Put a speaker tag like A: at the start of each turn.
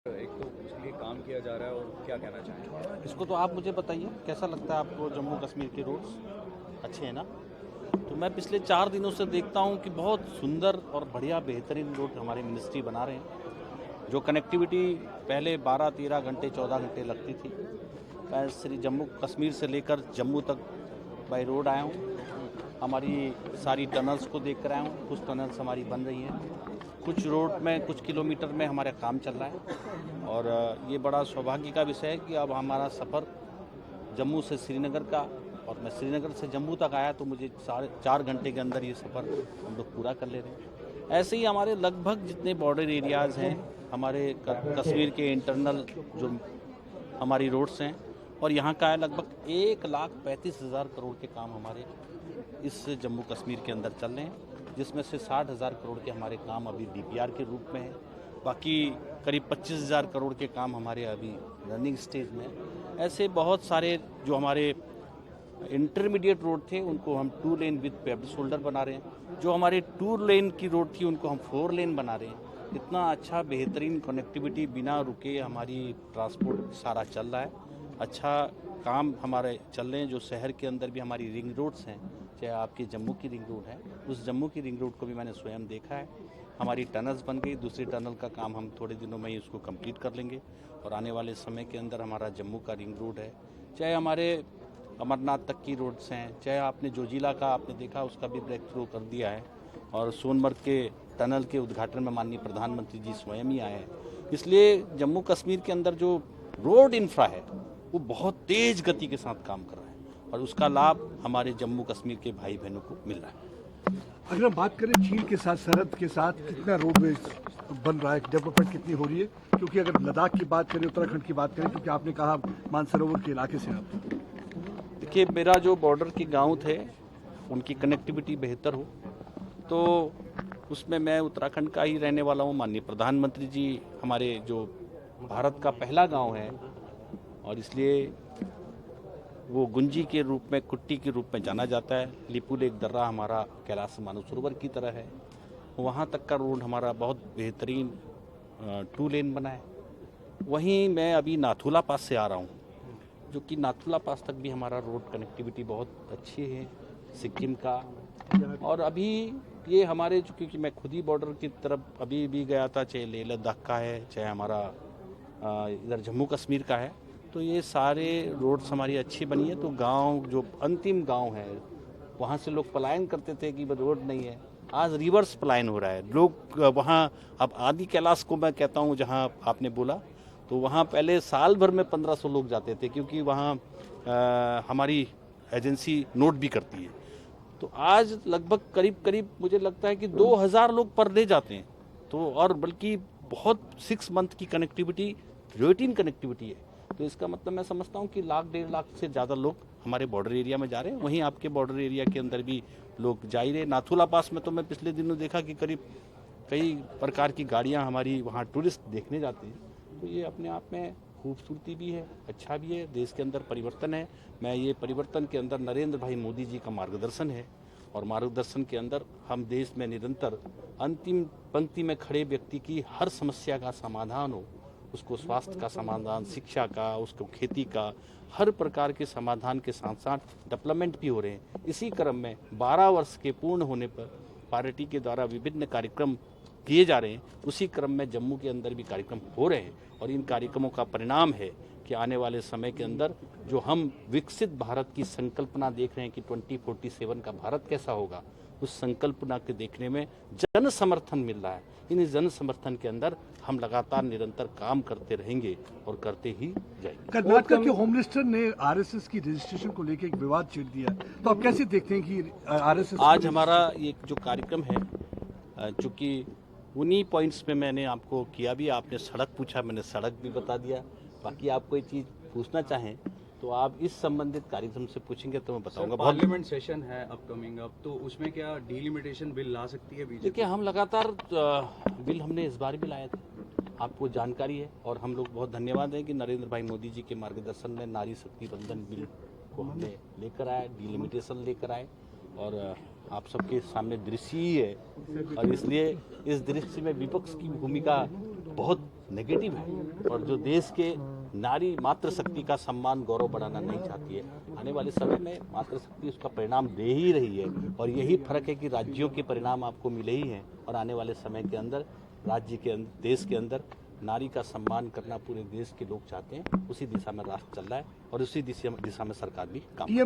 A: एक तो उसके लिए काम किया जा रहा है और क्या कहना चाहेंगे?
B: इसको तो आप मुझे बताइए, कैसा लगता है आपको जम्मू कश्मीर के रोड्स अच्छे हैं ना? तो मैं पिछले 4 दिनों से देखता हूँ कि बहुत सुंदर और बढ़िया बेहतरीन रोड हमारे मिनिस्ट्री बना रहे हैं। जो कनेक्टिविटी पहले 12-13 घंटे 14 घंटे लगती थी, मैं श्री जम्मू कश्मीर से लेकर जम्मू तक बाई रोड आया हूँ। हमारी सारी टनल्स को देख कर आया हूँ। कुछ टनल्स हमारी बन रही हैं, कुछ रोड में कुछ किलोमीटर में हमारा काम चल रहा है। और ये बड़ा सौभाग्य का विषय है कि अब हमारा सफ़र जम्मू से श्रीनगर का, और मैं श्रीनगर से जम्मू तक आया तो मुझे 4 घंटे के अंदर ये सफ़र हम लोग पूरा कर ले रहे हैं। ऐसे ही हमारे लगभग जितने बॉर्डर एरियाज़ हैं, हमारे कश्मीर के इंटरनल जो हमारी रोड्स हैं, और यहाँ का है लगभग 1,35,000 करोड़ के काम हमारे इस जम्मू कश्मीर के अंदर चल रहे हैं, जिसमें से 60,000 करोड़ के हमारे काम अभी डीपीआर के रूप में है। बाकी करीब 25,000 करोड़ के काम हमारे अभी रनिंग स्टेज में है। ऐसे बहुत सारे जो हमारे इंटरमीडिएट रोड थे उनको हम 2 लेन विद पेव्ड शोल्डर बना रहे हैं। जो हमारे 2 लेन की रोड थी उनको हम 4 लेन बना रहे हैं। इतना अच्छा बेहतरीन कनेक्टिविटी बिना रुके हमारी ट्रांसपोर्ट सारा चल रहा है। अच्छा काम हमारे चल रहे हैं। जो शहर के अंदर भी हमारी रिंग रोड्स हैं, चाहे आपकी जम्मू की रिंग रोड है, उस जम्मू की रिंग रोड को भी मैंने स्वयं देखा है। हमारी टनल्स बन गई, दूसरी टनल का काम हम थोड़े दिनों में ही उसको कंप्लीट कर लेंगे, और आने वाले समय के अंदर हमारा जम्मू का रिंग रोड है, चाहे हमारे अमरनाथ तक की रोड्स हैं, चाहे आपने जोजिला का आपने देखा उसका भी ब्रेक थ्रू कर दिया है, और सोनमर्ग के टनल के उद्घाटन में माननीय प्रधानमंत्री जी स्वयं ही आए हैं। इसलिए जम्मू कश्मीर के अंदर जो रोड इंफ्रा है वो बहुत तेज गति के साथ काम कर रहा है, और उसका लाभ हमारे जम्मू कश्मीर के भाई बहनों को मिल रहा है।
C: अगर हम बात करें चीन के साथ, सरहद के साथ कितना रोडवेज बन रहा है, डेवलपमेंट कितनी हो रही है? क्योंकि अगर लद्दाख की बात करें, उत्तराखंड की बात करें, क्योंकि आपने कहा मानसरोवर के इलाके से आप,
B: देखिए, मेरा जो बॉर्डर के गांव थे उनकी कनेक्टिविटी बेहतर हो, तो उसमें मैं उत्तराखंड का ही रहने वाला हूँ। माननीय प्रधानमंत्री जी हमारे जो भारत का पहला गांव है, और इसलिए वो गुंजी के रूप में, कुट्टी के रूप में जाना जाता है। लिपू लेक दर्रा हमारा कैलाश मानसरोवर की तरह है। वहाँ तक का रोड हमारा बहुत बेहतरीन 2 लेन बना है। वहीं मैं अभी नाथुला पास से आ रहा हूँ, जो कि नाथुला पास तक भी हमारा रोड कनेक्टिविटी बहुत अच्छी है सिक्किम का। और अभी ये हमारे, क्योंकि मैं खुद ही बॉर्डर की तरफ अभी भी गया था, चाहे लेह लद्दाख का है, चाहे हमारा इधर जम्मू कश्मीर का है, तो ये सारे रोड्स हमारी अच्छी बनी है। तो गांव, जो अंतिम गांव है, वहाँ से लोग पलायन करते थे कि रोड नहीं है, आज रिवर्स पलायन हो रहा है। लोग वहाँ अब आदि कैलाश को मैं कहता हूँ, जहाँ आपने बोला, तो वहाँ पहले साल भर में 1500 लोग जाते थे, क्योंकि वहाँ हमारी एजेंसी नोट भी करती है। तो आज लगभग करीब मुझे लगता है कि 2000 लोग पर डे जाते हैं। तो और बल्कि बहुत 6 मंथ की कनेक्टिविटी रूटीन कनेक्टिविटी है। तो इसका मतलब मैं समझता हूँ कि 1,00,000-1,50,000 से ज़्यादा लोग हमारे बॉर्डर एरिया में जा रहे हैं। वहीं आपके बॉर्डर एरिया के अंदर भी लोग जा ही रहे। नाथुला पास में तो मैं पिछले दिनों देखा कि करीब कई प्रकार की गाड़ियाँ हमारी वहाँ टूरिस्ट देखने जाते हैं। तो ये अपने आप में खूबसूरती भी है, अच्छा भी है, देश के अंदर परिवर्तन है। मैं ये परिवर्तन के अंदर नरेंद्र भाई मोदी जी का मार्गदर्शन है, और मार्गदर्शन के अंदर हम देश में निरंतर अंतिम पंक्ति में खड़े व्यक्ति की हर समस्या का समाधान हो, उसको स्वास्थ्य का समाधान, शिक्षा का, उसको खेती का, हर प्रकार के समाधान के साथ साथ डेवलपमेंट भी हो रहे हैं। इसी क्रम में 12 वर्ष के पूर्ण होने पर पार्टी के द्वारा विभिन्न कार्यक्रम किए जा रहे हैं। उसी क्रम में जम्मू के अंदर भी कार्यक्रम हो रहे हैं, और इन कार्यक्रमों का परिणाम है कि आने वाले समय के अंदर जो हम विकसित भारत की संकल्पना देख रहे हैं कि 2047 का भारत कैसा होगा, उस संकल्पना के देखने में जन समर्थन मिल रहा है। इन जन समर्थन के अंदर हम लगातार निरंतर काम करते रहेंगे और करते ही जाएंगे।
C: कर्नाटक के होम मिनिस्टर ने आरएसएस की रजिस्ट्रेशन को लेकर एक विवाद छेड़ दिया, तो आप कैसे देखते हैं कि आरएसएस
B: आज हमारा ये जो कार्यक्रम है, चूँकि उन्हीं पॉइंट्स पे मैंने आपको किया भी, आपने सड़क पूछा, मैंने सड़क भी बता दिया। बाकी आप कोई चीज़ पूछना चाहें तो आप इस संबंधित कार्यक्रम से पूछेंगे तो मैं बताऊंगा।
A: पार्लियामेंट सेशन है अपकमिंग, अब तो उसमें क्या डिलिमिटेशन बिल ला सकती है बीजेपी?
B: देखिए, हम लगातार बिल हमने इस बार भी लाए थे, आपको जानकारी है, और हम लोग बहुत धन्यवाद है कि नरेंद्र भाई मोदी जी के मार्गदर्शन में नारी शक्ति बंधन बिल को हमने लेकर आए, डिलिमिटेशन लेकर आए, और आप सबके सामने दृश्य ही है, और इसलिए इस दृश्य में विपक्ष की भूमिका बहुत नेगेटिव है और जो देश के नारी मातृशक्ति का सम्मान गौरव बढ़ाना नहीं चाहती है। आने वाले समय में मातृशक्ति उसका परिणाम दे ही रही है और यही फर्क है कि राज्यों के परिणाम आपको मिले ही हैं और आने वाले समय के अंदर राज्य के अंदर देश के अंदर नारी का सम्मान करना पूरे देश के लोग चाहते हैं। उसी दिशा में राष्ट्र चल रहा है और उसी दिशा में सरकार भी काम